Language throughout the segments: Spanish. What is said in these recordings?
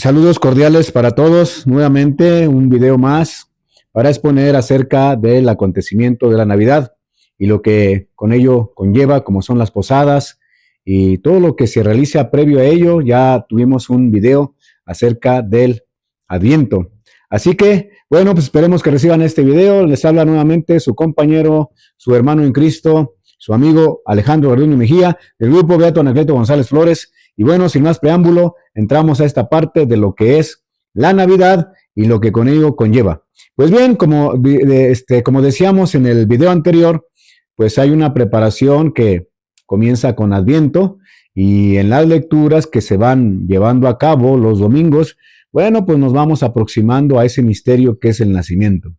Saludos cordiales para todos. Nuevamente un video más para exponer acerca del acontecimiento de la Navidad y lo que con ello conlleva, como son las posadas y todo lo que se realiza previo a ello. Ya tuvimos un video acerca del Adviento. Así que, bueno, pues esperemos que reciban este video. Les habla nuevamente su compañero, su hermano en Cristo, su amigo Alejandro Garduño Mejía, del grupo Beato Anacleto González Flores. Y bueno, sin más preámbulo, entramos a esta parte de lo que es la Navidad y lo que con ello conlleva. Pues bien, como decíamos en el video anterior, pues hay una preparación que comienza con Adviento y en las lecturas que se van llevando a cabo los domingos, bueno, pues nos vamos aproximando a ese misterio que es el nacimiento.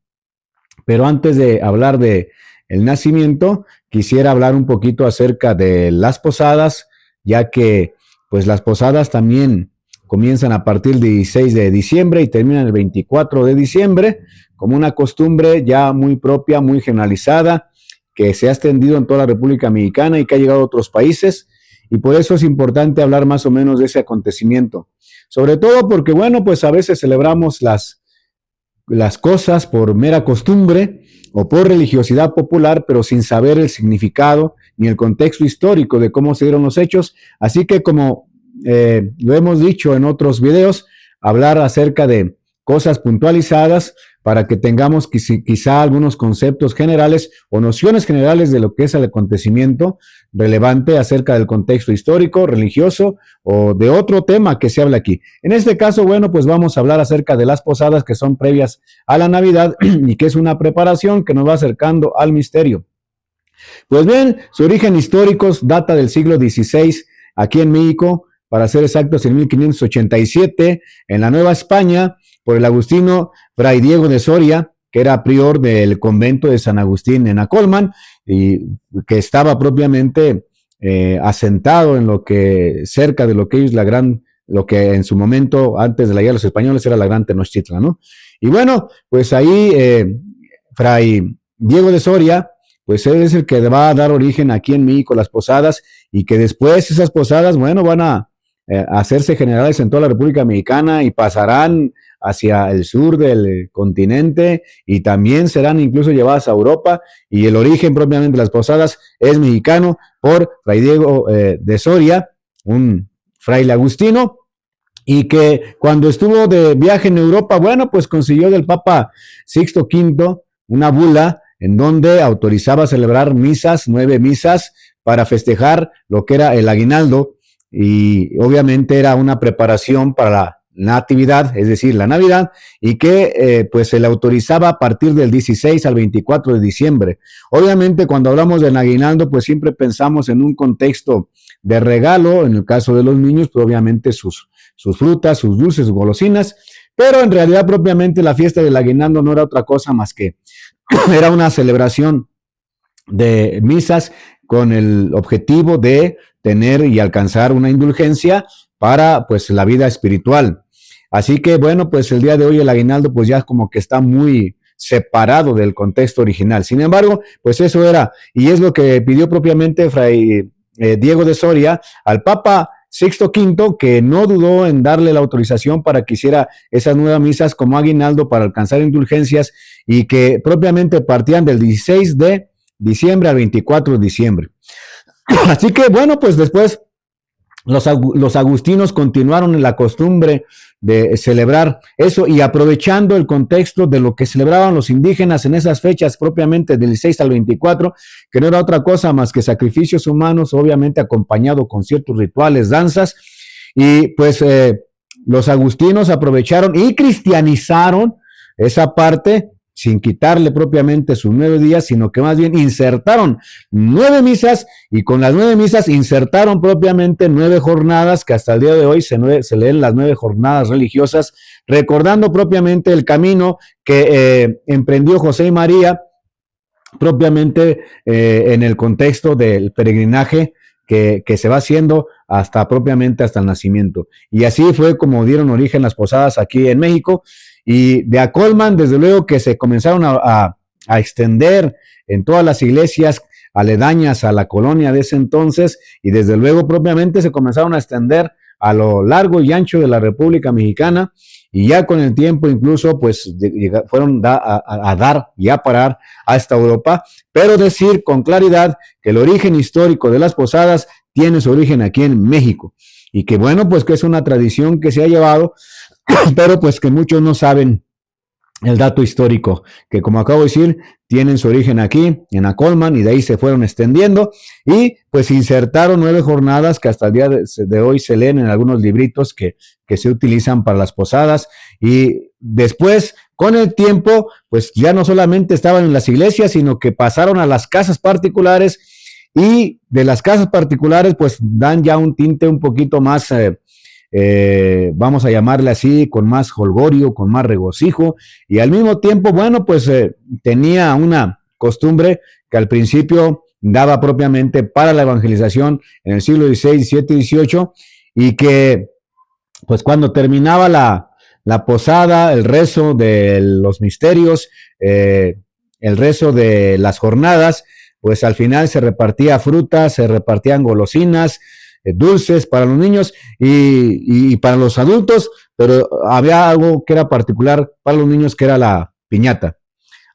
Pero antes de hablar de el nacimiento, quisiera hablar un poquito acerca de las posadas, ya que pues las posadas también comienzan a partir del 16 de diciembre y terminan el 24 de diciembre, como una costumbre ya muy propia, muy generalizada, que se ha extendido en toda la República Mexicana y que ha llegado a otros países, y por eso es importante hablar más o menos de ese acontecimiento. Sobre todo porque, bueno, pues a veces celebramos las cosas por mera costumbre o por religiosidad popular, pero sin saber el significado ni el contexto histórico de cómo se dieron los hechos. Así que, como lo hemos dicho en otros videos, hablar acerca de cosas puntualizadas para que tengamos quizá algunos conceptos generales o nociones generales de lo que es el acontecimiento relevante acerca del contexto histórico, religioso o de otro tema que se habla aquí. En este caso, bueno, pues vamos a hablar acerca de las posadas que son previas a la Navidad y que es una preparación que nos va acercando al misterio. Pues bien, su origen histórico data del siglo XVI aquí en México, para ser exactos en 1587, en la Nueva España, por el agustino Fray Diego de Soria, que era prior del convento de San Agustín en Acolman, y que estaba propiamente asentado en lo que, cerca de lo que es lo que en su momento, antes de la llegada de los españoles, era la Gran Tenochtitlan, ¿no? Y bueno, pues ahí Fray Diego de Soria, pues él es el que va a dar origen aquí en México las posadas, y que después esas posadas, bueno, van a hacerse generales en toda la República Mexicana y pasarán hacia el sur del continente y también serán incluso llevadas a Europa, y el origen propiamente de las posadas es mexicano por Fray Diego de Soria, un fraile agustino, y que cuando estuvo de viaje en Europa, bueno, pues consiguió del Papa Sixto V una bula en donde autorizaba celebrar misas, 9 misas, para festejar lo que era el aguinaldo, y obviamente era una preparación para la Natividad, es decir, la Navidad, y que pues se le autorizaba a partir del 16 al 24 de diciembre. Obviamente cuando hablamos del aguinaldo, pues siempre pensamos en un contexto de regalo, en el caso de los niños, pues obviamente sus frutas, sus dulces, sus golosinas, pero en realidad propiamente la fiesta del aguinaldo no era otra cosa más que era una celebración de misas con el objetivo de tener y alcanzar una indulgencia para pues la vida espiritual. Así que bueno, pues el día de hoy el aguinaldo pues ya como que está muy separado del contexto original. Sin embargo, pues eso era, y es lo que pidió propiamente Fray Diego de Soria al Papa Sixto V, que no dudó en darle la autorización para que hiciera esas nuevas misas como aguinaldo para alcanzar indulgencias, y que propiamente partían del 16 de diciembre al 24 de diciembre. Así que bueno, pues después los agustinos continuaron en la costumbre de celebrar eso, y aprovechando el contexto de lo que celebraban los indígenas en esas fechas propiamente del 16 al 24, que no era otra cosa más que sacrificios humanos, obviamente acompañado con ciertos rituales, danzas, y pues los agustinos aprovecharon y cristianizaron esa parte sin quitarle propiamente sus 9 días, sino que más bien insertaron 9 misas, y con las 9 misas insertaron propiamente 9 jornadas, que hasta el día de hoy se leen las 9 jornadas religiosas, recordando propiamente el camino que emprendió José y María, propiamente en el contexto del peregrinaje que se va haciendo propiamente hasta el nacimiento. Y así fue como dieron origen las posadas aquí en México. Y de Acolman, desde luego que se comenzaron a extender en todas las iglesias aledañas a la colonia de ese entonces, y desde luego propiamente se comenzaron a extender a lo largo y ancho de la República Mexicana, y ya con el tiempo incluso pues fueron a dar y a parar hasta Europa, pero decir con claridad que el origen histórico de las posadas tiene su origen aquí en México, y que bueno, pues que es una tradición que se ha llevado, pero pues que muchos no saben el dato histórico, que como acabo de decir, tienen su origen aquí, en Acolman, y de ahí se fueron extendiendo, y pues insertaron 9 jornadas que hasta el día de hoy se leen en algunos libritos que se utilizan para las posadas, y después, con el tiempo, pues ya no solamente estaban en las iglesias, sino que pasaron a las casas particulares, y de las casas particulares, pues dan ya un tinte un poquito más vamos a llamarle así, con más jolgorio, con más regocijo, y al mismo tiempo, bueno, pues tenía una costumbre que al principio daba propiamente para la evangelización en el siglo XVI, XVII y XVIII, y que pues cuando terminaba la posada, el rezo de los misterios, el rezo de las jornadas, pues al final se repartía frutas, se repartían golosinas, dulces para los niños y para los adultos, pero había algo que era particular para los niños, que era la piñata.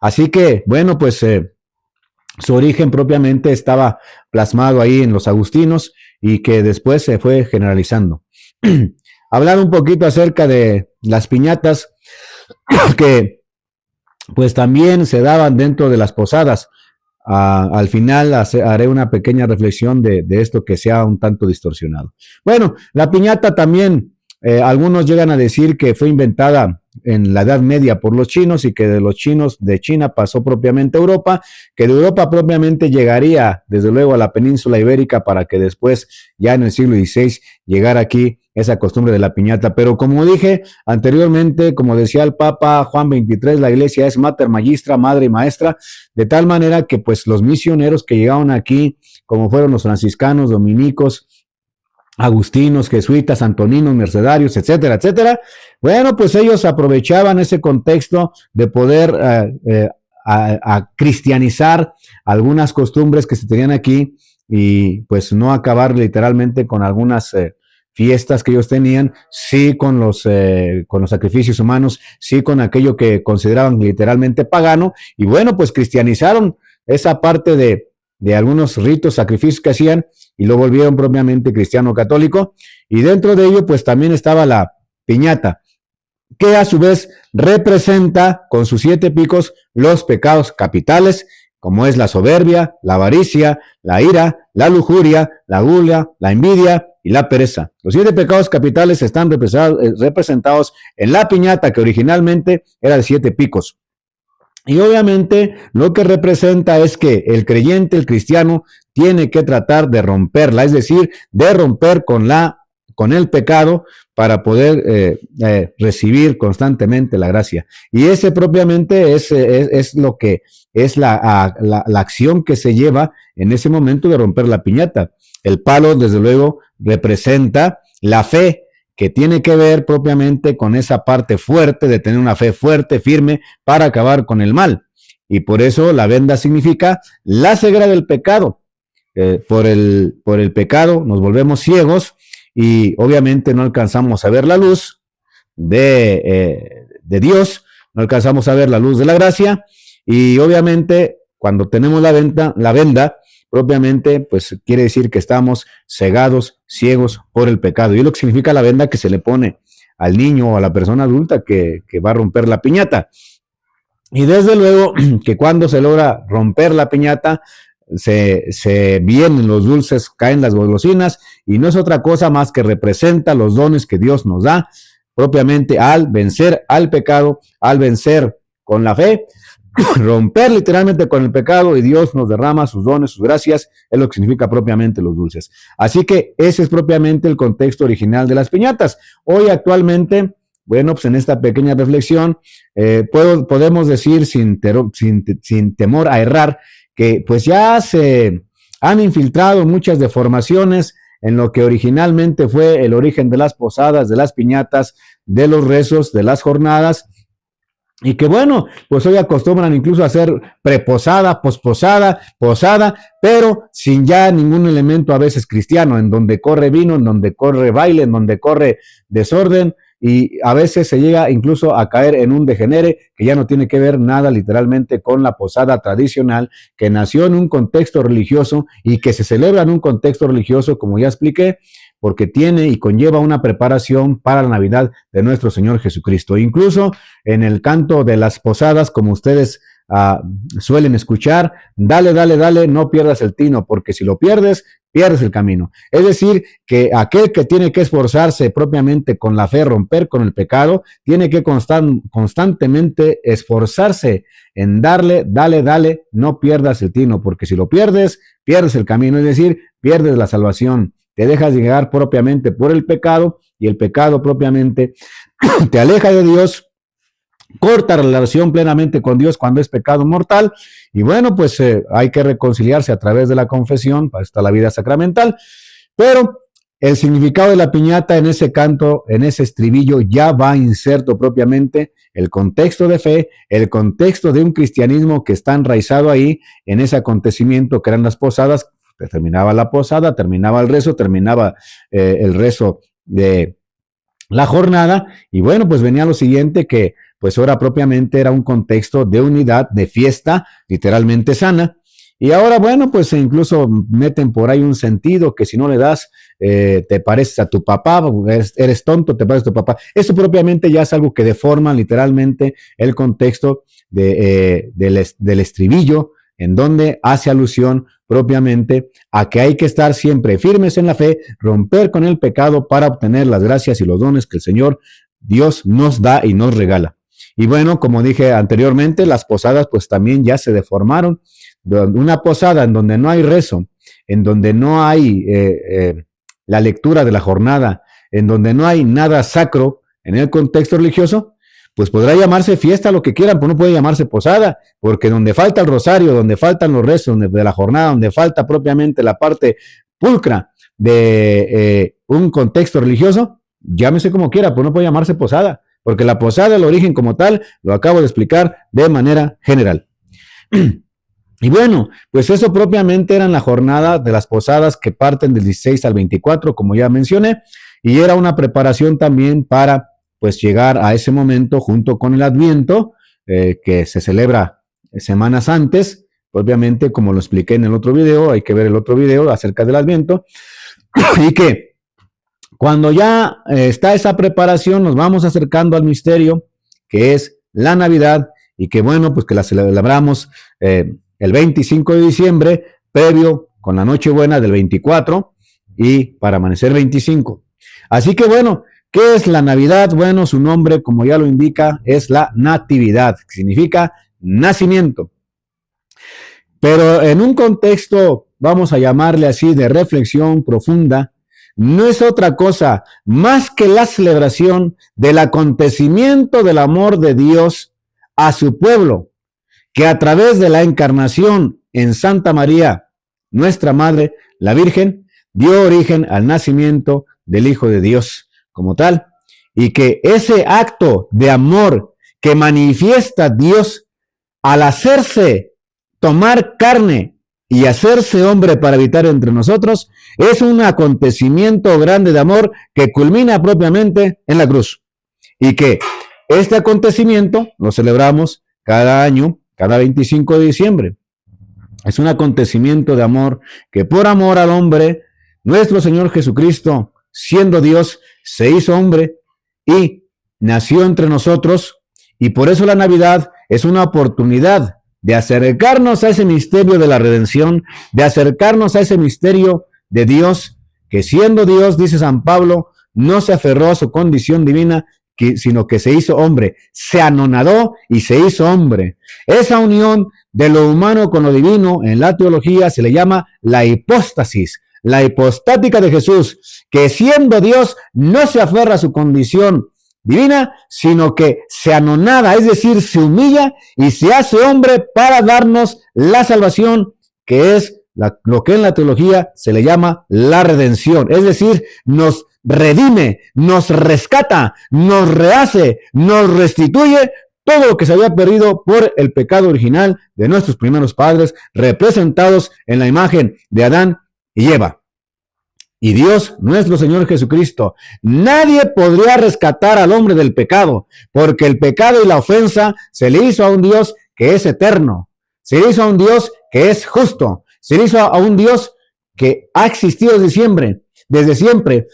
Así que, bueno, pues su origen propiamente estaba plasmado ahí en los agustinos, y que después se fue generalizando. Hablar un poquito acerca de las piñatas que pues también se daban dentro de las posadas. Al final haré una pequeña reflexión de esto que sea un tanto distorsionado. Bueno, la piñata también, algunos llegan a decir que fue inventada en la Edad Media por los chinos, y que de los chinos de China pasó propiamente a Europa, que de Europa propiamente llegaría desde luego a la península ibérica, para que después ya en el siglo XVI llegara aquí esa costumbre de la piñata. Pero como dije anteriormente, como decía el Papa Juan XXIII, la iglesia es mater magistra, madre y maestra, de tal manera que pues los misioneros que llegaron aquí, como fueron los franciscanos, dominicos, agustinos, jesuitas, antoninos, mercedarios, etcétera, etcétera, bueno, pues ellos aprovechaban ese contexto de poder a cristianizar algunas costumbres que se tenían aquí, y pues no acabar literalmente con algunas fiestas que ellos tenían, sí con los sacrificios humanos, sí con aquello que consideraban literalmente pagano, y bueno, pues cristianizaron esa parte de algunos ritos, sacrificios que hacían, y lo volvieron propiamente cristiano católico, y dentro de ello pues también estaba la piñata, que a su vez representa con sus 7 picos los pecados capitales, como es la soberbia, la avaricia, la ira, la lujuria, la gula, la envidia y la pereza. Los 7 pecados capitales están representados en la piñata, que originalmente era de 7 picos. Y obviamente lo que representa es que el creyente, el cristiano, tiene que tratar de romperla, es decir, de romper con el pecado, para poder recibir constantemente la gracia. Y ese propiamente es lo que es la acción que se lleva en ese momento de romper la piñata. El palo, desde luego, representa la fe, que tiene que ver propiamente con esa parte fuerte de tener una fe fuerte, firme, para acabar con el mal. Y por eso la venda significa la ceguera del pecado. Por el pecado nos volvemos ciegos, y obviamente no alcanzamos a ver la luz de Dios, no alcanzamos a ver la luz de la gracia, y obviamente cuando tenemos la venda propiamente, pues quiere decir que estamos cegados, ciegos por el pecado. Y es lo que significa la venda que se le pone al niño o a la persona adulta que va a romper la piñata. Y desde luego que cuando se logra romper la piñata, se vienen los dulces, caen las golosinas, y no es otra cosa más que representa los dones que Dios nos da propiamente al vencer al pecado, al vencer con la fe, romper literalmente con el pecado, y Dios nos derrama sus dones, sus gracias, es lo que significa propiamente los dulces. Así que ese es propiamente el contexto original de las piñatas. Hoy actualmente, bueno, pues en esta pequeña reflexión podemos decir sin temor a errar, que pues ya se han infiltrado muchas deformaciones en lo que originalmente fue el origen de las posadas, de las piñatas, de los rezos, de las jornadas, Y que bueno, pues hoy acostumbran incluso a hacer preposada, posposada, posada, pero sin ya ningún elemento a veces cristiano, en donde corre vino, en donde corre baile, en donde corre desorden, y a veces se llega incluso a caer en un degenere que ya no tiene que ver nada literalmente con la posada tradicional, que nació en un contexto religioso y que se celebra en un contexto religioso, como ya expliqué, porque tiene y conlleva una preparación para la Navidad de nuestro Señor Jesucristo. Incluso en el canto de las posadas, como ustedes suelen escuchar, dale, dale, dale, no pierdas el tino, porque si lo pierdes, pierdes el camino. Es decir, que aquel que tiene que esforzarse propiamente con la fe, romper con el pecado, tiene que constantemente esforzarse en darle, dale, dale, no pierdas el tino, porque si lo pierdes, pierdes el camino, es decir, pierdes la salvación. Te dejas llegar propiamente por el pecado y el pecado propiamente te aleja de Dios, corta la relación plenamente con Dios cuando es pecado mortal. Y bueno, pues hay que reconciliarse a través de la confesión, para esta la vida sacramental. Pero el significado de la piñata en ese canto, en ese estribillo, ya va inserto propiamente el contexto de fe, el contexto de un cristianismo que está enraizado ahí en ese acontecimiento que eran las posadas. Terminaba la posada, terminaba el rezo, terminaba el rezo de la jornada, y bueno, pues venía lo siguiente, que pues ahora propiamente era un contexto de unidad, de fiesta, literalmente sana. Y ahora, bueno, pues incluso meten por ahí un sentido que si no le das, te pareces a tu papá, eres tonto, te pareces a tu papá. Eso propiamente ya es algo que deforma literalmente el contexto del estribillo, en donde hace alusión propiamente a que hay que estar siempre firmes en la fe, romper con el pecado para obtener las gracias y los dones que el Señor Dios nos da y nos regala. Y bueno, como dije anteriormente, las posadas pues también ya se deformaron. Una posada en donde no hay rezo, en donde no hay la lectura de la jornada, en donde no hay nada sacro en el contexto religioso, pues podrá llamarse fiesta lo que quieran, pero no puede llamarse posada, porque donde falta el rosario, donde faltan los rezos de la jornada, donde falta propiamente la parte pulcra de un contexto religioso, llámese como quiera, pero no puede llamarse posada, porque la posada, el origen como tal, lo acabo de explicar de manera general. Y bueno, pues eso propiamente era en la jornada de las posadas que parten del 16 al 24, como ya mencioné, y era una preparación también para pues llegar a ese momento junto con el Adviento, que se celebra semanas antes, obviamente como lo expliqué en el otro video, hay que ver el otro video acerca del Adviento, y que cuando ya está esa preparación nos vamos acercando al misterio, que es la Navidad, y que bueno, pues que la celebramos el 25 de diciembre, previo con la Nochebuena del 24 y para amanecer 25. Así que bueno, ¿qué es la Navidad? Bueno, su nombre, como ya lo indica, es la natividad, que significa nacimiento. Pero en un contexto, vamos a llamarle así, de reflexión profunda, no es otra cosa más que la celebración del acontecimiento del amor de Dios a su pueblo, que a través de la encarnación en Santa María, nuestra Madre, la Virgen, dio origen al nacimiento del Hijo de Dios como tal, y que ese acto de amor que manifiesta Dios al hacerse tomar carne y hacerse hombre para habitar entre nosotros, es un acontecimiento grande de amor que culmina propiamente en la cruz. Y que este acontecimiento lo celebramos cada año, cada 25 de diciembre. Es un acontecimiento de amor que por amor al hombre, nuestro Señor Jesucristo, siendo Dios, se hizo hombre y nació entre nosotros, y por eso la Navidad es una oportunidad de acercarnos a ese misterio de la redención, de acercarnos a ese misterio de Dios, que siendo Dios, dice San Pablo, no se aferró a su condición divina, sino que se hizo hombre, se anonadó y se hizo hombre. Esa unión de lo humano con lo divino en la teología se le llama la hipóstasis, la hipostática de Jesús, que siendo Dios no se aferra a su condición divina, sino que se anonada, es decir, se humilla y se hace hombre para darnos la salvación, que es lo que en la teología se le llama la redención, es decir, nos redime, nos rescata, nos rehace, nos restituye todo lo que se había perdido por el pecado original de nuestros primeros padres, representados en la imagen de Adán y Eva. Y Dios, nuestro Señor Jesucristo, nadie podría rescatar al hombre del pecado, porque el pecado y la ofensa se le hizo a un Dios que es eterno, se le hizo a un Dios que es justo, se le hizo a un Dios que ha existido desde siempre.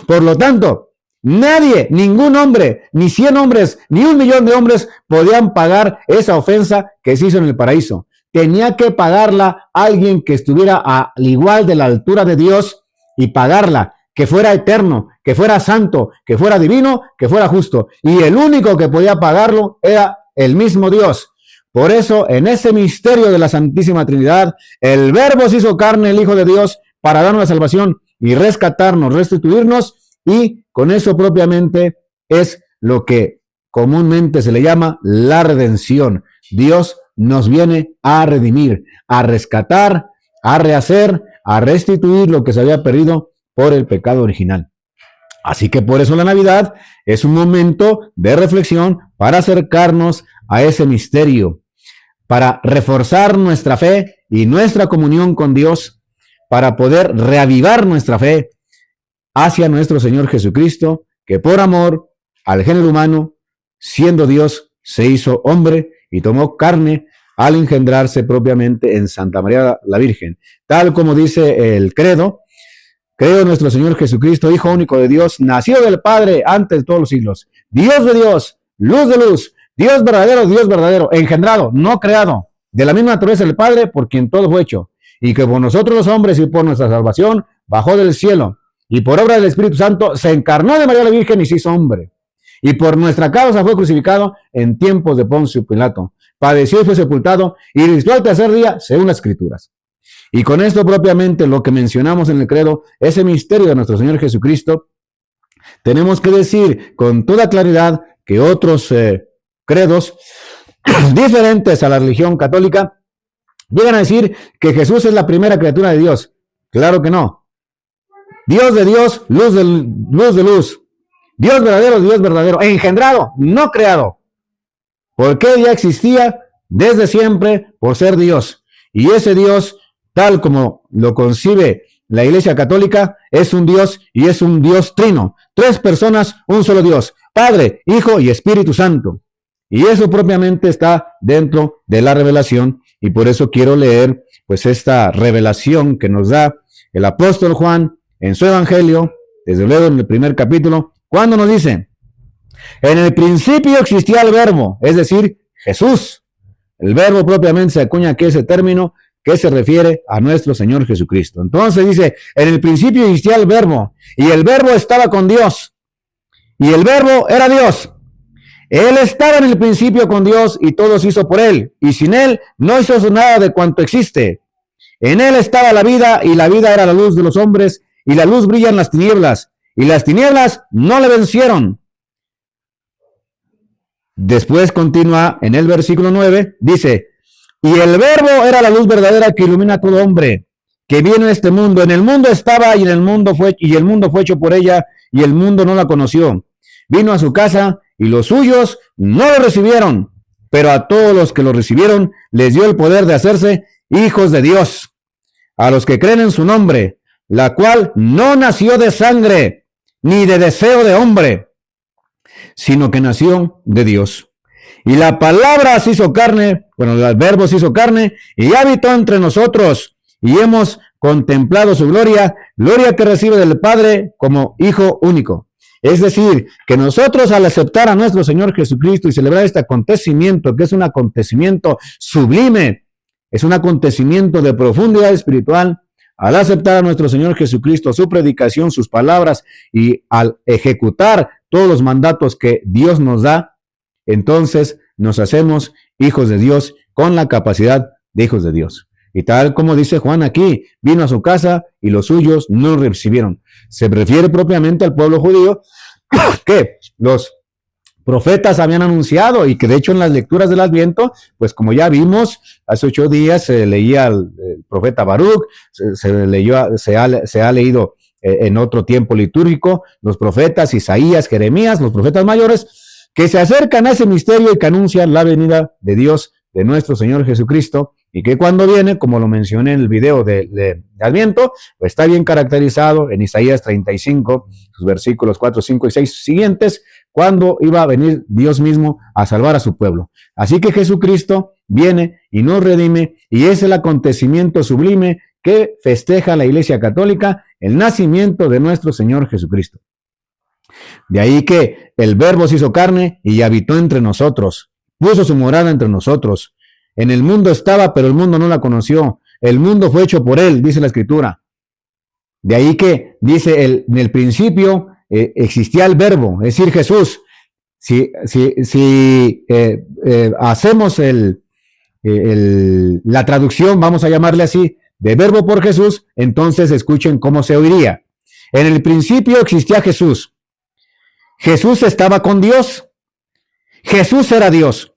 Por lo tanto, nadie, ningún hombre, ni 100 hombres, ni 1.000.000 de hombres podían pagar esa ofensa que se hizo en el paraíso. Tenía que pagarla alguien que estuviera al igual de la altura de Dios y pagarla, que fuera eterno, que fuera santo, que fuera divino, que fuera justo. Y el único que podía pagarlo era el mismo Dios. Por eso, en ese misterio de la Santísima Trinidad, el Verbo se hizo carne, el Hijo de Dios, para darnos la salvación y rescatarnos, restituirnos, y con eso propiamente es lo que comúnmente se le llama la redención. Dios nos viene a redimir, a rescatar, a rehacer, a restituir lo que se había perdido por el pecado original. Así que por eso la Navidad es un momento de reflexión para acercarnos a ese misterio, para reforzar nuestra fe y nuestra comunión con Dios, para poder reavivar nuestra fe hacia nuestro Señor Jesucristo, que por amor al género humano, siendo Dios, se hizo hombre y tomó carne al engendrarse propiamente en Santa María la Virgen. Tal como dice el credo, creo en nuestro Señor Jesucristo, Hijo único de Dios, nacido del Padre antes de todos los siglos, Dios de Dios, luz de luz, Dios verdadero, engendrado, no creado, de la misma naturaleza del Padre, por quien todo fue hecho, y que por nosotros los hombres y por nuestra salvación bajó del cielo, y por obra del Espíritu Santo se encarnó de María la Virgen y se hizo hombre, y por nuestra causa fue crucificado en tiempos de Poncio Pilato, padeció y fue sepultado, y resucitó al tercer día, según las Escrituras. Y con esto propiamente lo que mencionamos en el credo, ese misterio de nuestro Señor Jesucristo, tenemos que decir con toda claridad que otros credos diferentes a la religión católica llegan a decir que Jesús es la primera criatura de Dios. Claro que no. Dios de Dios, luz de luz. Dios verdadero, engendrado, no creado. Porque ya existía desde siempre por ser Dios. Y ese Dios, tal como lo concibe la Iglesia Católica, es un Dios y es un Dios trino. 3 personas, un solo Dios. Padre, Hijo y Espíritu Santo. Y eso propiamente está dentro de la revelación. Y por eso quiero leer pues esta revelación que nos da el apóstol Juan en su Evangelio, desde luego en el primer capítulo, cuando nos dice: en el principio existía el Verbo, es decir, Jesús. El Verbo propiamente se acuña aquí ese término que se refiere a nuestro Señor Jesucristo. Entonces dice, en el principio existía el Verbo, y el Verbo estaba con Dios, y el Verbo era Dios. Él estaba en el principio con Dios, y todo se hizo por Él, y sin Él no hizo nada de cuanto existe. En Él estaba la vida, y la vida era la luz de los hombres, y la luz brilla en las tinieblas, y las tinieblas no le vencieron. Después continúa en el versículo 9, dice, y el Verbo era la luz verdadera que ilumina a todo hombre que viene en este mundo. En el mundo estaba y el mundo fue hecho por ella, y el mundo no la conoció. Vino a su casa y los suyos no lo recibieron, pero a todos los que lo recibieron les dio el poder de hacerse hijos de Dios, a los que creen en su nombre, la cual no nació de sangre ni de deseo de hombre, sino que nació de Dios. Y la palabra se hizo carne, el Verbo se hizo carne y habitó entre nosotros, y hemos contemplado su gloria, gloria que recibe del Padre como Hijo único. Es decir, que nosotros al aceptar a nuestro Señor Jesucristo y celebrar este acontecimiento, que es un acontecimiento sublime, es un acontecimiento de profundidad espiritual, al aceptar a nuestro Señor Jesucristo, su predicación, sus palabras, y al ejecutar todos los mandatos que Dios nos da, entonces nos hacemos hijos de Dios con la capacidad de hijos de Dios. Y tal como dice Juan aquí, vino a su casa y los suyos no lo recibieron. Se refiere propiamente al pueblo judío que los profetas habían anunciado, y que de hecho en las lecturas del Adviento, pues como ya vimos, hace 8 días se leía el profeta Baruch, se ha leído en otro tiempo litúrgico los profetas Isaías, Jeremías, los profetas mayores, que se acercan a ese misterio y que anuncian la venida de Dios, de nuestro Señor Jesucristo, y que cuando viene, como lo mencioné en el video de Adviento, pues está bien caracterizado en Isaías 35, sus versículos 4, 5 y 6 siguientes, cuando iba a venir Dios mismo a salvar a su pueblo. Así que Jesucristo viene y nos redime, y es el acontecimiento sublime que festeja la Iglesia Católica, el nacimiento de nuestro Señor Jesucristo. De ahí que el Verbo se hizo carne y habitó entre nosotros, puso su morada entre nosotros. En el mundo estaba, pero el mundo no la conoció. El mundo fue hecho por él, dice la Escritura. De ahí que dice, en el principio existía el Verbo, es decir, Jesús. Si hacemos la traducción, vamos a llamarle así, de Verbo por Jesús, entonces escuchen cómo se oiría. En el principio existía Jesús. Jesús estaba con Dios. Jesús era Dios.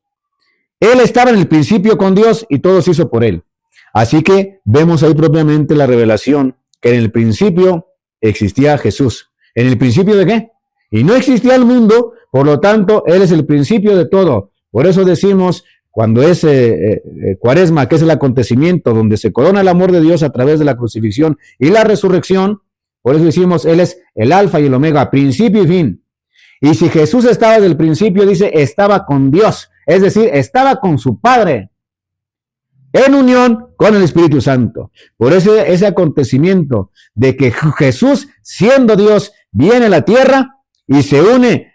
Él estaba en el principio con Dios y todo se hizo por él. Así que vemos ahí propiamente la revelación que en el principio existía Jesús. ¿En el principio de qué? Y no existía el mundo, por lo tanto, Él es el principio de todo. Por eso decimos, cuando es Cuaresma, que es el acontecimiento donde se corona el amor de Dios a través de la crucifixión y la resurrección, por eso decimos, Él es el alfa y el omega, principio y fin. Y si Jesús estaba desde el principio, dice, estaba con Dios, es decir, estaba con su Padre, en unión con el Espíritu Santo. Por eso ese acontecimiento de que Jesús, siendo Dios, viene a la tierra y se une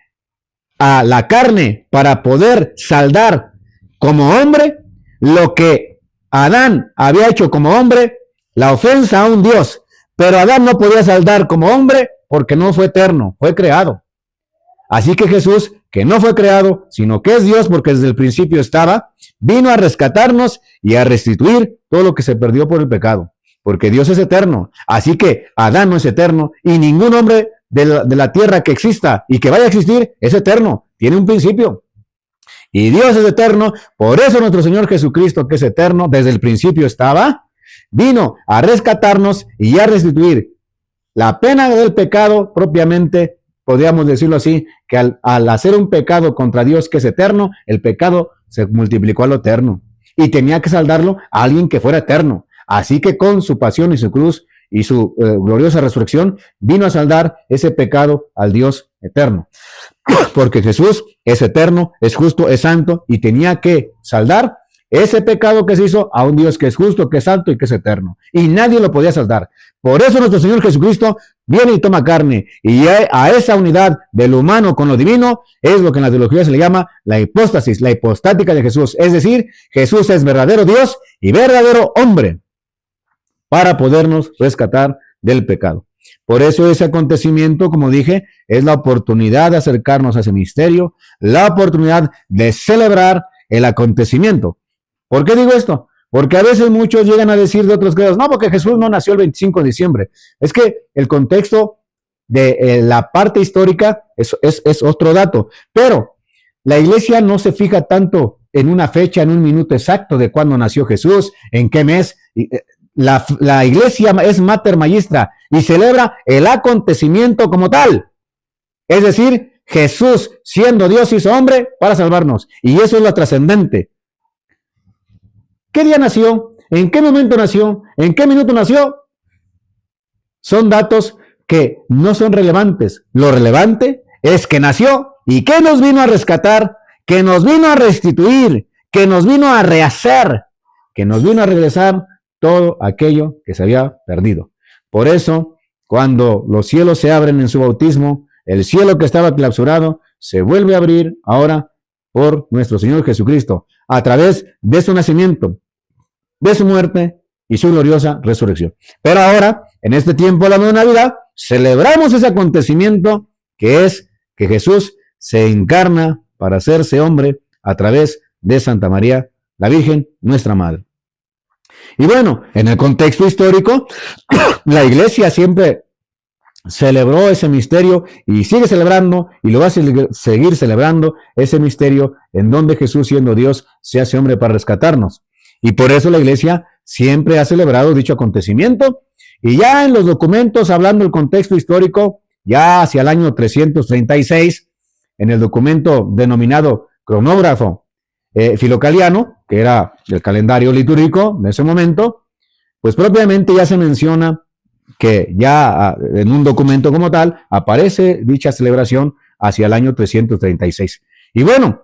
a la carne para poder saldar como hombre lo que Adán había hecho como hombre, la ofensa a un Dios. Pero Adán no podía saldar como hombre porque no fue eterno, fue creado. Así que Jesús, que no fue creado, sino que es Dios porque desde el principio estaba, vino a rescatarnos y a restituir todo lo que se perdió por el pecado. Porque Dios es eterno. Así que Adán no es eterno y ningún hombre de la tierra que exista y que vaya a existir es eterno. Tiene un principio. Y Dios es eterno. Por eso nuestro Señor Jesucristo, que es eterno, desde el principio estaba, vino a rescatarnos y a restituir la pena del pecado propiamente. Podríamos decirlo así, que al hacer un pecado contra Dios que es eterno, el pecado se multiplicó a lo eterno. Y tenía que saldarlo a alguien que fuera eterno. Así que con su pasión y su cruz y su gloriosa resurrección, vino a saldar ese pecado al Dios eterno. Porque Jesús es eterno, es justo, es santo, y tenía que saldar ese pecado que se hizo a un Dios que es justo, que es santo y que es eterno. Y nadie lo podía saldar. Por eso nuestro Señor Jesucristo viene y toma carne. Y a esa unidad del humano con lo divino es lo que en la teología se le llama la hipóstasis, la hipostática de Jesús. Es decir, Jesús es verdadero Dios y verdadero hombre para podernos rescatar del pecado. Por eso ese acontecimiento, como dije, es la oportunidad de acercarnos a ese misterio, la oportunidad de celebrar el acontecimiento. ¿Por qué digo esto? Porque a veces muchos llegan a decir de otras cosas, no, porque Jesús no nació el 25 de diciembre. Es que el contexto de la parte histórica es otro dato. Pero la iglesia no se fija tanto en una fecha, en un minuto exacto de cuándo nació Jesús, en qué mes. La iglesia es mater magistra y celebra el acontecimiento como tal. Es decir, Jesús, siendo Dios, hizo hombre para salvarnos. Y eso es lo trascendente. ¿Qué día nació? ¿En qué momento nació? ¿En qué minuto nació? Son datos que no son relevantes. Lo relevante es que nació y que nos vino a rescatar, que nos vino a restituir, que nos vino a rehacer, que nos vino a regresar todo aquello que se había perdido. Por eso, cuando los cielos se abren en su bautismo, el cielo que estaba clausurado se vuelve a abrir ahora por nuestro Señor Jesucristo, a través de su nacimiento, de su muerte y su gloriosa resurrección. Pero ahora, en este tiempo de la nueva Navidad, celebramos ese acontecimiento que es que Jesús se encarna para hacerse hombre a través de Santa María, la Virgen, nuestra Madre. Y bueno, en el contexto histórico, la Iglesia siempre celebró ese misterio y sigue celebrando y lo va a seguir celebrando ese misterio en donde Jesús, siendo Dios, se hace hombre para rescatarnos. Y por eso la Iglesia siempre ha celebrado dicho acontecimiento. Y ya en los documentos, hablando del contexto histórico, ya hacia el año 336, en el documento denominado cronógrafo filocaliano, que era el calendario litúrgico de ese momento, pues propiamente ya se menciona que ya en un documento como tal aparece dicha celebración hacia el año 336. Y bueno,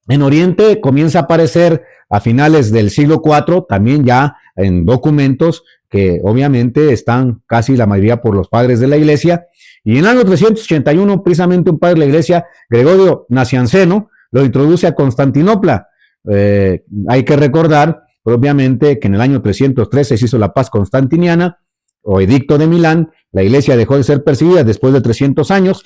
en Oriente comienza a aparecer a finales del siglo IV, también ya en documentos que obviamente están casi la mayoría por los padres de la iglesia. Y en el año 381, precisamente un padre de la iglesia, Gregorio Nacianceno, lo introduce a Constantinopla. Hay que recordar, obviamente, que en el año 313 se hizo la paz constantiniana o edicto de Milán. La iglesia dejó de ser perseguida después de 300 años.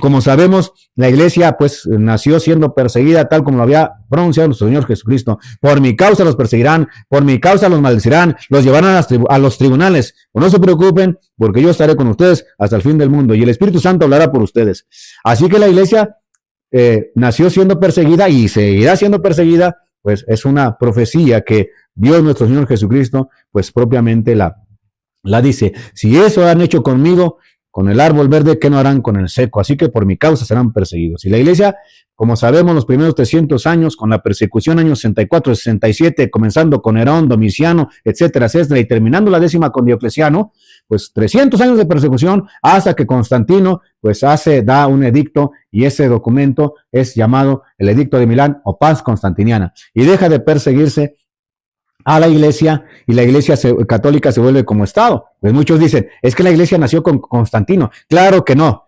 Como sabemos, la iglesia pues nació siendo perseguida tal como lo había pronunciado nuestro Señor Jesucristo. Por mi causa los perseguirán, por mi causa los maldecirán, los llevarán a los tribunales. Pero no se preocupen, porque yo estaré con ustedes hasta el fin del mundo y el Espíritu Santo hablará por ustedes. Así que la iglesia nació siendo perseguida y seguirá siendo perseguida, pues es una profecía que Dios nuestro Señor Jesucristo pues propiamente la dice. Si eso han hecho conmigo, con el árbol verde, ¿qué no harán con el seco? Así que por mi causa serán perseguidos. Y la iglesia, como sabemos, los primeros 300 años, con la persecución, años 64, 67, comenzando con Nerón, Domiciano, etcétera, etcétera, y terminando la 10ª con Diocleciano, pues 300 años de persecución, hasta que Constantino, pues da un edicto, y ese documento es llamado el Edicto de Milán o Paz Constantiniana, y deja de perseguirse a la iglesia, y la iglesia católica se vuelve como Estado. Pues muchos dicen, es que la iglesia nació con Constantino. Claro que no.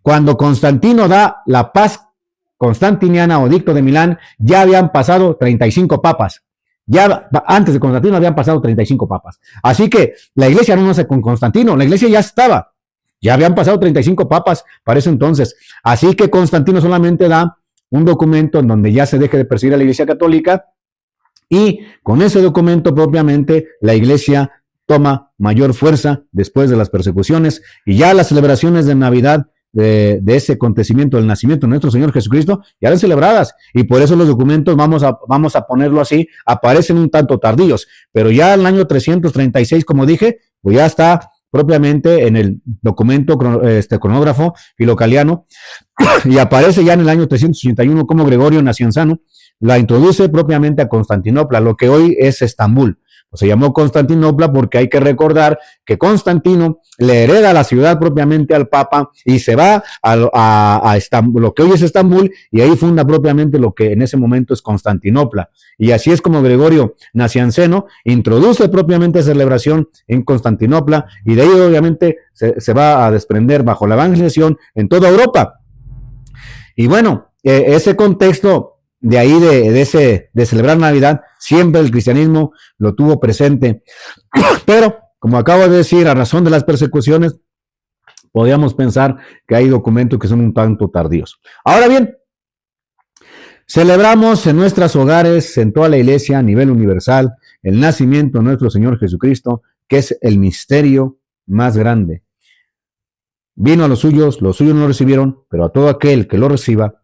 Cuando Constantino da la paz constantiniana o edicto de Milán, ya habían pasado 35 papas. Ya antes de Constantino habían pasado 35 papas. Así que la iglesia no nace con Constantino, la iglesia ya estaba. Ya habían pasado 35 papas para eso entonces. Así que Constantino solamente da un documento en donde ya se deje de perseguir a la iglesia católica. Y con ese documento propiamente la iglesia toma mayor fuerza después de las persecuciones, y ya las celebraciones de Navidad de ese acontecimiento del nacimiento de nuestro Señor Jesucristo ya eran celebradas, y por eso los documentos, vamos a ponerlo así, aparecen un tanto tardíos, pero ya en el año 336, como dije, pues ya está propiamente en el documento cronógrafo filocaliano, y aparece ya en el año 381 como Gregorio Nacianceno la introduce propiamente a Constantinopla, lo que hoy es Estambul. Pues se llamó Constantinopla porque hay que recordar que Constantino le hereda la ciudad propiamente al Papa y se va a Estambul, lo que hoy es Estambul, y ahí funda propiamente lo que en ese momento es Constantinopla. Y así es como Gregorio Nacianceno introduce propiamente esa celebración en Constantinopla, y de ahí obviamente se va a desprender bajo la evangelización en toda Europa. Y bueno, ese contexto de ahí de celebrar Navidad, siempre el cristianismo lo tuvo presente. Pero, como acabo de decir, a razón de las persecuciones, podríamos pensar que hay documentos que son un tanto tardíos. Ahora bien, celebramos en nuestros hogares, en toda la iglesia, a nivel universal, el nacimiento de nuestro Señor Jesucristo, que es el misterio más grande. Vino a los suyos no lo recibieron, pero a todo aquel que lo reciba,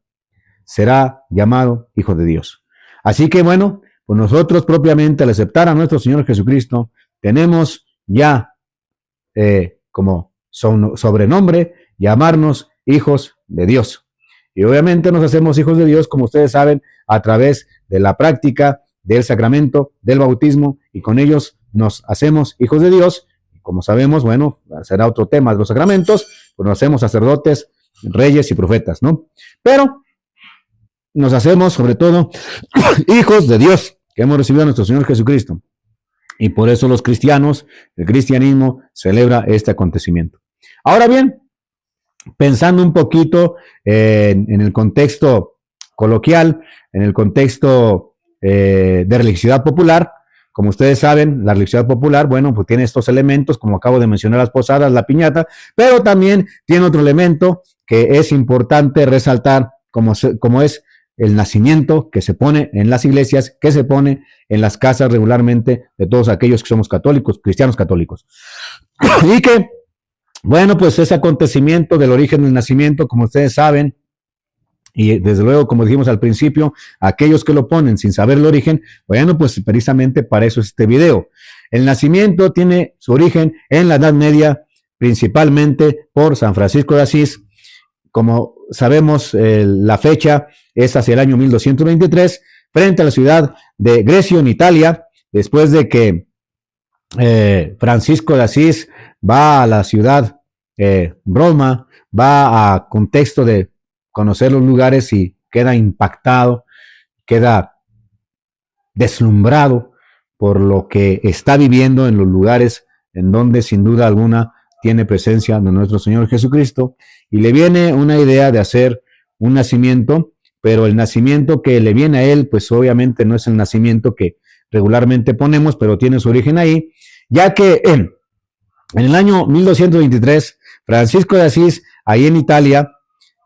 será llamado Hijo de Dios. Así que bueno, pues nosotros propiamente al aceptar a nuestro Señor Jesucristo, tenemos ya como sobrenombre llamarnos hijos de Dios. Y obviamente nos hacemos hijos de Dios, como ustedes saben, a través de la práctica del sacramento del bautismo, y con ellos nos hacemos hijos de Dios. Como sabemos, bueno, será otro tema de los sacramentos, pues nos hacemos sacerdotes, reyes y profetas, ¿no? Pero nos hacemos, sobre todo, hijos de Dios, que hemos recibido a nuestro Señor Jesucristo. Y por eso los cristianos, el cristianismo, celebra este acontecimiento. Ahora bien, pensando un poquito en el contexto coloquial, en el contexto de religiosidad popular, como ustedes saben, la religiosidad popular, bueno, pues tiene estos elementos, como acabo de mencionar, las posadas, la piñata, pero también tiene otro elemento que es importante resaltar, como es el nacimiento que se pone en las iglesias, que se pone en las casas regularmente de todos aquellos que somos católicos, cristianos católicos. Y que, bueno, pues ese acontecimiento del origen del nacimiento, como ustedes saben, y desde luego, como dijimos al principio, aquellos que lo ponen sin saber el origen, bueno, pues precisamente para eso es este video. El nacimiento tiene su origen en la Edad Media, principalmente por San Francisco de Asís, como sabemos, la fecha es hacia el año 1223, frente a la ciudad de Grecio, en Italia, después de que Francisco de Asís va a la ciudad Roma, va a contexto de conocer los lugares y queda impactado, queda deslumbrado por lo que está viviendo en los lugares en donde sin duda alguna tiene presencia de nuestro Señor Jesucristo, y le viene una idea de hacer un nacimiento, pero el nacimiento que le viene a él, pues obviamente no es el nacimiento que regularmente ponemos, pero tiene su origen ahí, ya que en el año 1223, Francisco de Asís, ahí en Italia,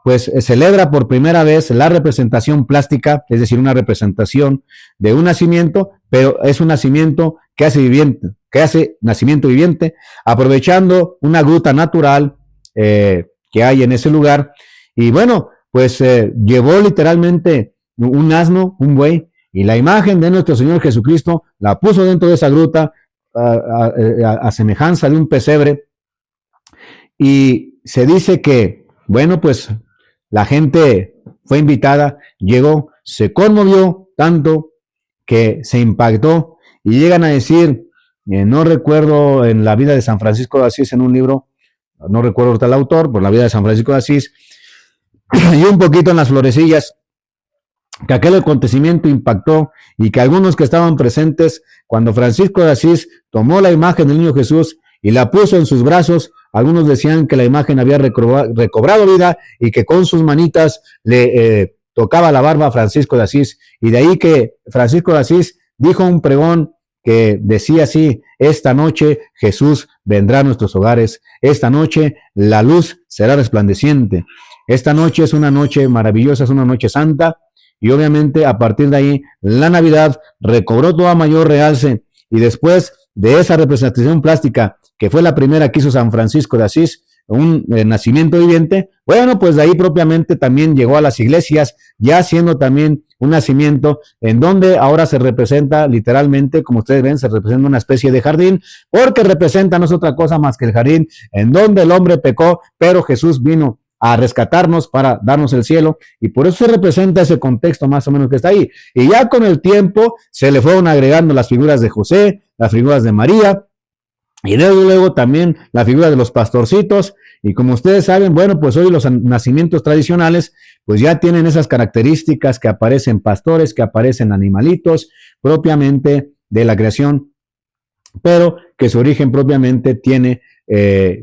pues celebra por primera vez la representación plástica, es decir, una representación de un nacimiento, pero es un nacimiento que hace nacimiento viviente, aprovechando una gruta natural que hay en ese lugar. Y bueno, pues llevó literalmente un asno, un buey, y la imagen de nuestro Señor Jesucristo la puso dentro de esa gruta a semejanza de un pesebre. Y se dice que, bueno, pues la gente fue invitada, llegó, se conmovió tanto que se impactó, y llegan a decir, no recuerdo, en la vida de San Francisco de Asís, en un libro, no recuerdo ahorita el autor, por la vida de San Francisco de Asís, y un poquito en las florecillas, que aquel acontecimiento impactó, y que algunos que estaban presentes cuando Francisco de Asís tomó la imagen del niño Jesús y la puso en sus brazos, algunos decían que la imagen había recobrado vida y que con sus manitas le tocaba la barba a Francisco de Asís. Y de ahí que Francisco de Asís dijo un pregón que decía así: esta noche Jesús vendrá a nuestros hogares, esta noche la luz será resplandeciente, esta noche es una noche maravillosa, es una noche santa. Y obviamente a partir de ahí la Navidad recobró toda mayor realce, y después de esa representación plástica, que fue la primera que hizo San Francisco de Asís, un nacimiento viviente, bueno, pues de ahí propiamente también llegó a las iglesias, ya siendo también un nacimiento en donde ahora se representa literalmente, como ustedes ven, se representa una especie de jardín, porque representa no es otra cosa más que el jardín en donde el hombre pecó, pero Jesús vino a rescatarnos para darnos el cielo, y por eso se representa ese contexto más o menos que está ahí. Y ya con el tiempo se le fueron agregando las figuras de José, las figuras de María, y luego también la figura de los pastorcitos. Y como ustedes saben, bueno, pues hoy los nacimientos tradicionales pues ya tienen esas características, que aparecen pastores, que aparecen animalitos propiamente de la creación, pero que su origen propiamente tiene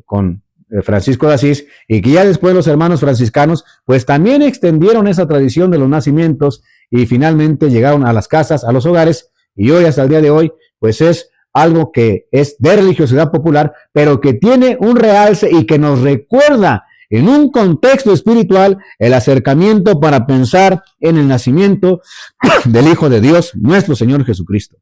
con Francisco de Asís, y que ya después los hermanos franciscanos pues también extendieron esa tradición de los nacimientos, y finalmente llegaron a las casas, a los hogares, y hoy hasta el día de hoy pues es algo que es de religiosidad popular, pero que tiene un realce y que nos recuerda en un contexto espiritual el acercamiento para pensar en el nacimiento del Hijo de Dios, nuestro Señor Jesucristo.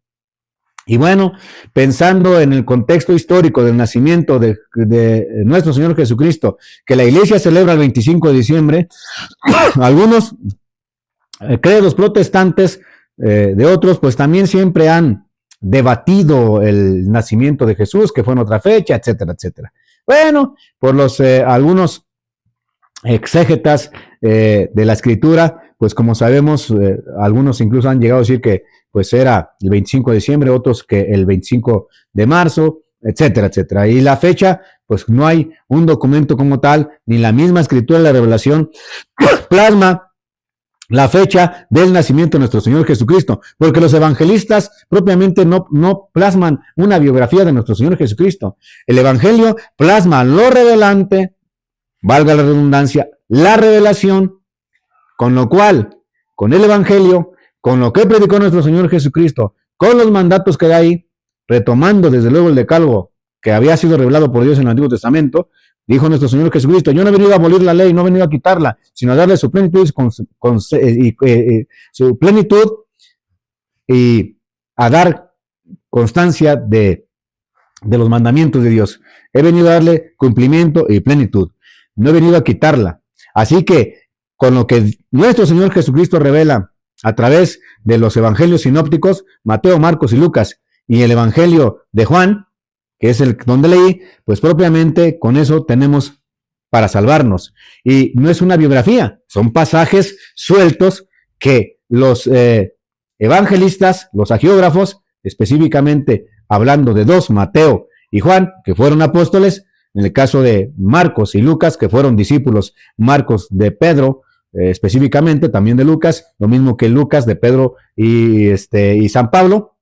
Y bueno, pensando en el contexto histórico del nacimiento de nuestro Señor Jesucristo, que la iglesia celebra el 25 de diciembre, algunos credos protestantes de otros, pues también siempre han debatido el nacimiento de Jesús, que fue en otra fecha, etcétera, etcétera. Bueno, por los algunos exégetas de la escritura, pues como sabemos, algunos incluso han llegado a decir que pues era el 25 de diciembre, otros que el 25 de marzo, etcétera, etcétera. Y la fecha, pues no hay un documento como tal, ni la misma escritura de la revelación plasma la fecha del nacimiento de nuestro Señor Jesucristo, porque los evangelistas propiamente no plasman una biografía de nuestro Señor Jesucristo. El evangelio plasma lo revelante, valga la redundancia, la revelación, con lo cual, con el evangelio, con lo que predicó nuestro Señor Jesucristo, con los mandatos que da ahí, retomando desde luego el decálogo que había sido revelado por Dios en el Antiguo Testamento, dijo nuestro Señor Jesucristo: yo no he venido a abolir la ley, no he venido a quitarla, sino a darle su plenitud, su plenitud, y a dar constancia de los mandamientos de Dios. He venido a darle cumplimiento y plenitud, no he venido a quitarla. Así que con lo que nuestro Señor Jesucristo revela a través de los evangelios sinópticos, Mateo, Marcos y Lucas, y el evangelio de Juan, que es el donde leí, pues propiamente con eso tenemos para salvarnos. Y no es una biografía, son pasajes sueltos que los evangelistas, los agiógrafos, específicamente hablando de dos, Mateo y Juan, que fueron apóstoles, en el caso de Marcos y Lucas, que fueron discípulos, Marcos de Pedro, específicamente también de Lucas, lo mismo que Lucas de Pedro y San Pablo,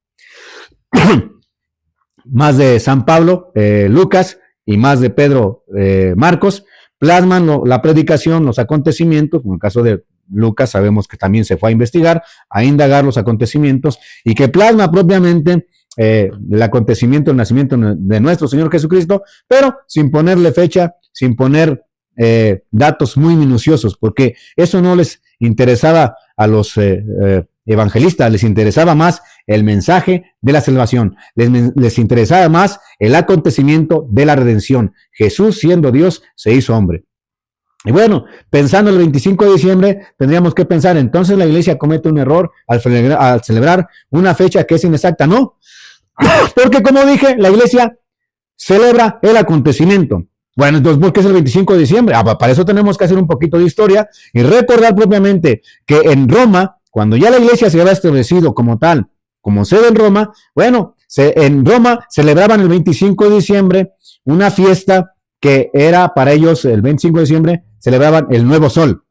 más de San Pablo, Lucas, y más de Pedro, Marcos, plasman la predicación, los acontecimientos, en el caso de Lucas sabemos que también se fue a investigar, a indagar los acontecimientos, y que plasma propiamente el acontecimiento, el nacimiento de nuestro Señor Jesucristo, pero sin ponerle fecha, sin poner datos muy minuciosos, porque eso no les interesaba a los evangelistas, les interesaba más el mensaje de la salvación, les interesaba más el acontecimiento de la redención. Jesús, siendo Dios, se hizo hombre. Y bueno, pensando el 25 de diciembre, tendríamos que pensar, entonces la iglesia comete un error al celebrar una fecha que es inexacta. No, porque como dije, la iglesia celebra el acontecimiento. Bueno, entonces, ¿por qué es el 25 de diciembre? Para eso tenemos que hacer un poquito de historia y recordar propiamente que en Roma, cuando ya la iglesia se había establecido como tal, como sede en Roma, bueno, en Roma celebraban el 25 de diciembre una fiesta que era para ellos, el 25 de diciembre, celebraban el nuevo sol.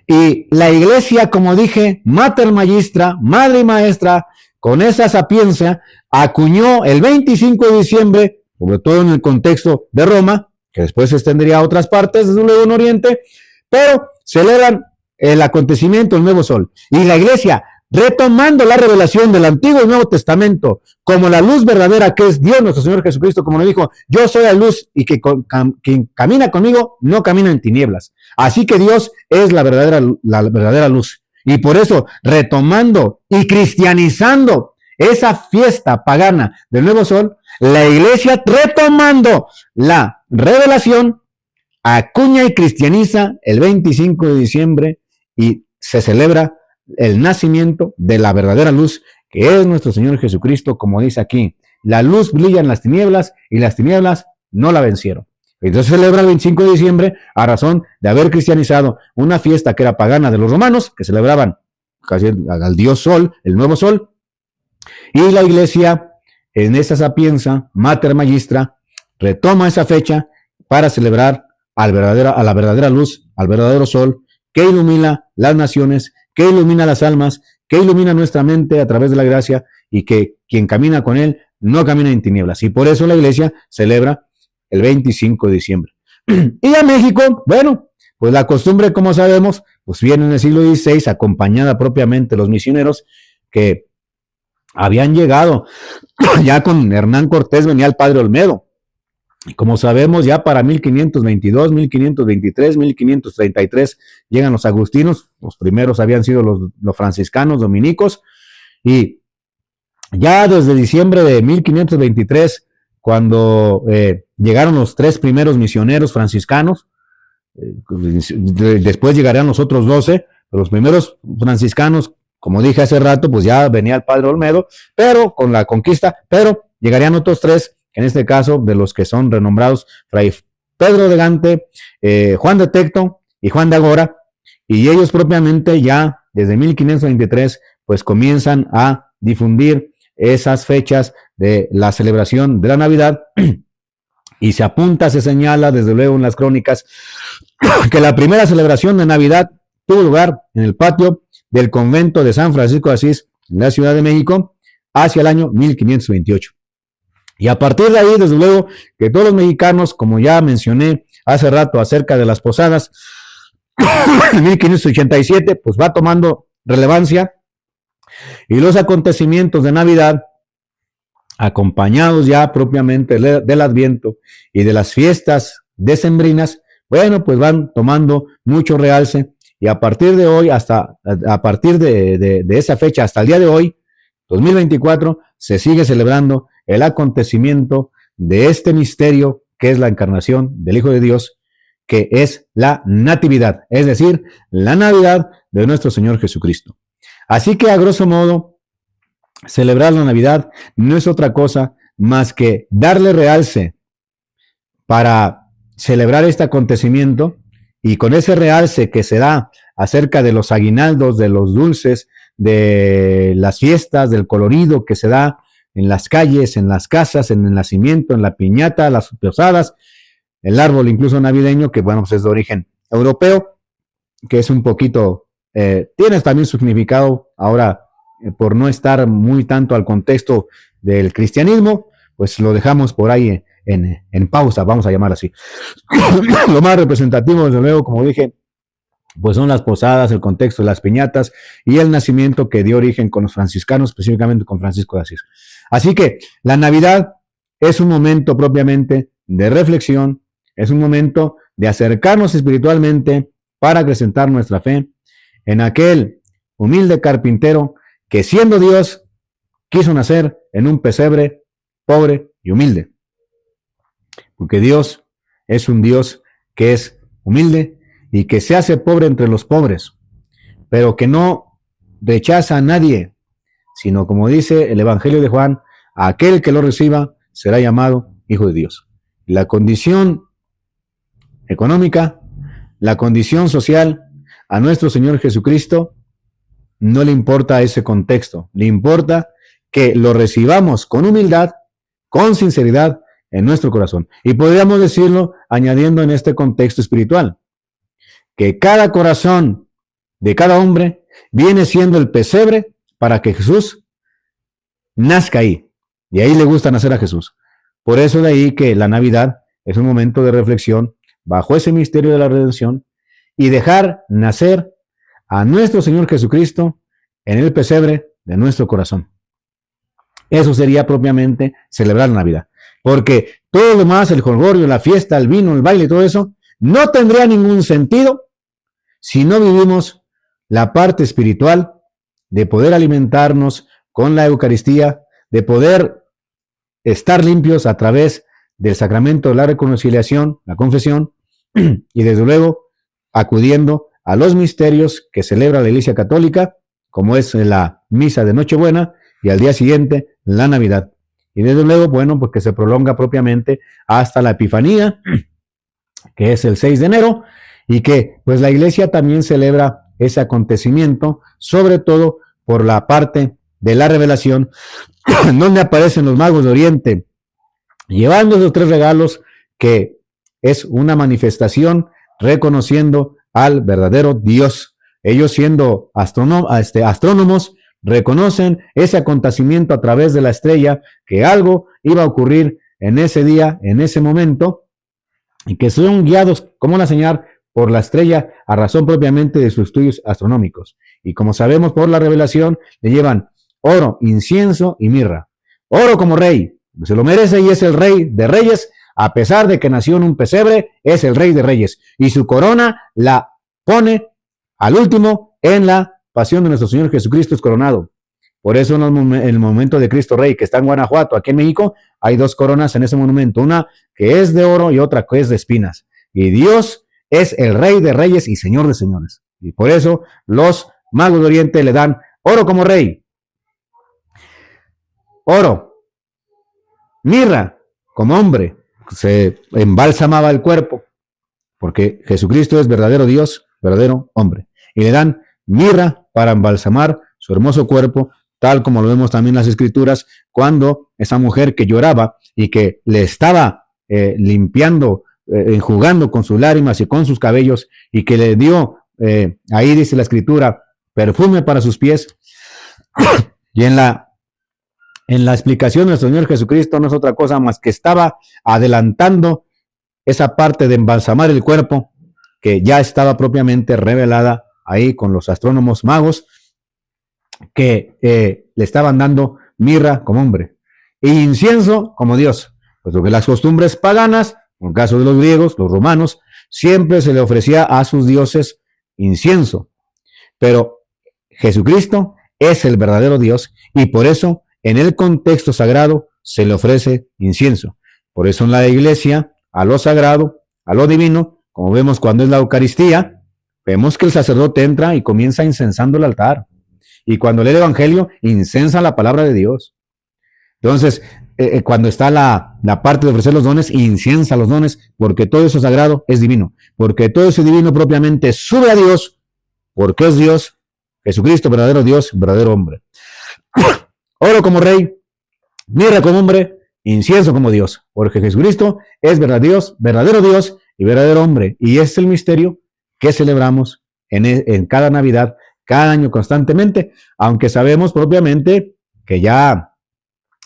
Y la iglesia, como dije, mater magistra, madre y maestra, con esa sapiencia, acuñó el 25 de diciembre, sobre todo en el contexto de Roma, que después se extendería a otras partes, desde luego en Oriente, pero celebran el acontecimiento, el nuevo sol. Y la iglesia, retomando la revelación del Antiguo y Nuevo Testamento, como la luz verdadera que es Dios nuestro Señor Jesucristo, como lo dijo, yo soy la luz y quien camina conmigo no camina en tinieblas. Así que Dios es la verdadera luz. Y por eso, retomando y cristianizando esa fiesta pagana del nuevo sol, la iglesia, retomando la revelación, acuña y cristianiza el 25 de diciembre y se celebra el nacimiento de la verdadera luz, que es nuestro Señor Jesucristo, como dice aquí, la luz brilla en las tinieblas y las tinieblas no la vencieron. Entonces se celebra el 25 de diciembre a razón de haber cristianizado una fiesta que era pagana de los romanos, que celebraban casi al dios sol, el nuevo sol, y la iglesia en esa sapienza, mater magistra, retoma esa fecha para celebrar a la verdadera luz, al verdadero sol, que ilumina las naciones, que ilumina las almas, que ilumina nuestra mente a través de la gracia, y que quien camina con él no camina en tinieblas. Y por eso la iglesia celebra el 25 de diciembre. Y a México, bueno, pues la costumbre, como sabemos, pues viene en el siglo XVI, acompañada propiamente de los misioneros que habían llegado. Ya con Hernán Cortés venía el padre Olmedo. Y como sabemos, ya para 1522, 1523, 1533 llegan los agustinos. Los primeros habían sido los franciscanos dominicos. Y ya desde diciembre de 1523, cuando llegaron los tres primeros misioneros franciscanos, después llegarían los otros 12, pero los primeros franciscanos, como dije hace rato, pues ya venía el padre Olmedo, pero con la conquista, pero llegarían otros tres, en este caso de los que son renombrados, Fray Pedro de Gante, Juan de Tecto y Juan de Agora, y ellos propiamente ya desde 1523 pues comienzan a difundir esas fechas de la celebración de la Navidad, y se apunta, se señala desde luego en las crónicas que la primera celebración de Navidad tuvo lugar en el patio del convento de San Francisco de Asís, en la Ciudad de México, hacia el año 1528. Y a partir de ahí, desde luego, que todos los mexicanos, como ya mencioné hace rato acerca de las posadas, en 1587, pues va tomando relevancia, y los acontecimientos de Navidad, acompañados ya propiamente del Adviento y de las fiestas decembrinas, bueno, pues van tomando mucho realce, y a partir de hoy, a partir de esa fecha hasta el día de hoy, 2024, se sigue celebrando el acontecimiento de este misterio que es la encarnación del Hijo de Dios, que es la natividad, es decir, la Navidad de nuestro Señor Jesucristo. Así que a grosso modo, celebrar la Navidad no es otra cosa más que darle realce para celebrar este acontecimiento y con ese realce que se da acerca de los aguinaldos, de los dulces, de las fiestas, del colorido que se da en las calles, en las casas, en el nacimiento, en la piñata, las posadas, el árbol incluso navideño, que bueno, pues es de origen europeo, que es un poquito, tiene también su significado ahora, por no estar muy tanto al contexto del cristianismo, pues lo dejamos por ahí en pausa, vamos a llamar así. Lo más representativo, desde luego, como dije, pues son las posadas, el contexto de las piñatas y el nacimiento que dio origen con los franciscanos, específicamente con Francisco de Asís. Así que la Navidad es un momento propiamente de reflexión, es un momento de acercarnos espiritualmente para acrecentar nuestra fe en aquel humilde carpintero que siendo Dios quiso nacer en un pesebre pobre y humilde. Porque Dios es un Dios que es humilde y que se hace pobre entre los pobres, pero que no rechaza a nadie, sino como dice el Evangelio de Juan, aquel que lo reciba será llamado Hijo de Dios. La condición económica, la condición social, a nuestro Señor Jesucristo no le importa ese contexto, le importa que lo recibamos con humildad, con sinceridad en nuestro corazón. Y podríamos decirlo añadiendo en este contexto espiritual, que cada corazón de cada hombre viene siendo el pesebre para que Jesús nazca ahí. Y ahí le gusta nacer a Jesús. Por eso de ahí que la Navidad es un momento de reflexión bajo ese misterio de la redención y dejar nacer a nuestro Señor Jesucristo en el pesebre de nuestro corazón. Eso sería propiamente celebrar la Navidad. Porque todo lo demás, el jolgorio, la fiesta, el vino, el baile, todo eso, no tendría ningún sentido si no vivimos la parte espiritual de poder alimentarnos con la Eucaristía, de poder estar limpios a través del sacramento de la reconciliación, la confesión, y desde luego acudiendo a los misterios que celebra la Iglesia Católica, como es la misa de Nochebuena y al día siguiente la Navidad. Y desde luego, bueno, pues que se prolonga propiamente hasta la Epifanía, que es el 6 de enero, y que pues la Iglesia también celebra ese acontecimiento, sobre todo por la parte de la revelación, donde aparecen los magos de Oriente, llevando esos tres regalos, que es una manifestación reconociendo al verdadero Dios. Ellos siendo astrónomos, reconocen ese acontecimiento a través de la estrella, que algo iba a ocurrir en ese día, en ese momento, y que son guiados como la señal por la estrella a razón propiamente de sus estudios astronómicos. Y como sabemos por la revelación, le llevan oro, incienso y mirra. Oro como rey, se lo merece y es el rey de reyes, a pesar de que nació en un pesebre, es el rey de reyes. Y su corona la pone al último en la pasión de nuestro Señor Jesucristo es coronado. Por eso en el monumento de Cristo Rey, que está en Guanajuato, aquí en México, hay dos coronas en ese monumento, una que es de oro y otra que es de espinas. Y Dios es el Rey de Reyes y Señor de Señores. Y por eso los magos de Oriente le dan oro como rey, oro, mirra como hombre, se embalsamaba el cuerpo, porque Jesucristo es verdadero Dios, verdadero hombre. Y le dan mirra para embalsamar su hermoso cuerpo, tal como lo vemos también en las Escrituras, cuando esa mujer que lloraba y que le estaba limpiando, enjugando con sus lágrimas y con sus cabellos, y que le dio, ahí dice la Escritura, perfume para sus pies. Y en la explicación de nuestro Señor Jesucristo no es otra cosa más que estaba adelantando esa parte de embalsamar el cuerpo, que ya estaba propiamente revelada ahí con los astrónomos magos, que le estaban dando mirra como hombre e incienso como Dios, puesto que las costumbres paganas, en el caso de los griegos, los romanos, siempre se le ofrecía a sus dioses incienso, pero Jesucristo es el verdadero Dios y por eso en el contexto sagrado se le ofrece incienso. Por eso en la iglesia, a lo sagrado, a lo divino, como vemos cuando es la Eucaristía, vemos que el sacerdote entra y comienza incensando el altar. Y cuando lee el Evangelio, incensa la palabra de Dios. Entonces, cuando está la parte de ofrecer los dones, inciensa los dones, porque todo eso sagrado es divino, porque todo eso divino propiamente sube a Dios, porque es Dios, Jesucristo, verdadero Dios, verdadero hombre. Oro como rey, mirra como hombre, incienso como Dios, porque Jesucristo es verdadero Dios y verdadero hombre, y es el misterio que celebramos en cada Navidad, cada año constantemente, aunque sabemos propiamente que ya,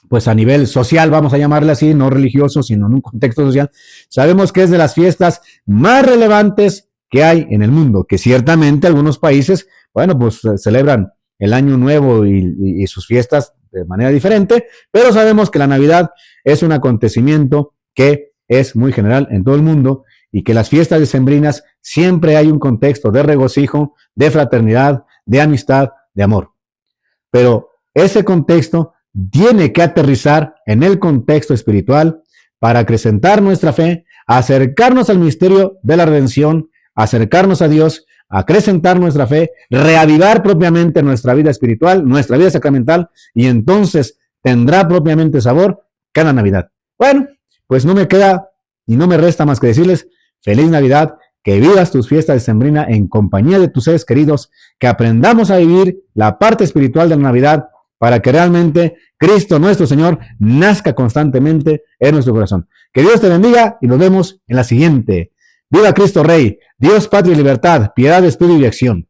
pues a nivel social, vamos a llamarle así, no religioso, sino en un contexto social, sabemos que es de las fiestas más relevantes que hay en el mundo, que ciertamente algunos países, bueno, pues celebran el Año Nuevo y sus fiestas de manera diferente, pero sabemos que la Navidad es un acontecimiento que es muy general en todo el mundo y que las fiestas decembrinas siempre hay un contexto de regocijo, de fraternidad, de amistad, de amor. Pero ese contexto tiene que aterrizar en el contexto espiritual para acrecentar nuestra fe, acercarnos al misterio de la redención, acercarnos a Dios, acrecentar nuestra fe, reavivar propiamente nuestra vida espiritual, nuestra vida sacramental, y entonces tendrá propiamente sabor cada Navidad. Bueno, pues no me queda y no me resta más que decirles feliz Navidad, que vivas tus fiestas de sembrina en compañía de tus seres queridos, que aprendamos a vivir la parte espiritual de la Navidad para que realmente Cristo nuestro Señor nazca constantemente en nuestro corazón. Que Dios te bendiga y nos vemos en la siguiente. ¡Viva Cristo Rey! Dios, patria y libertad, piedad, espíritu y acción.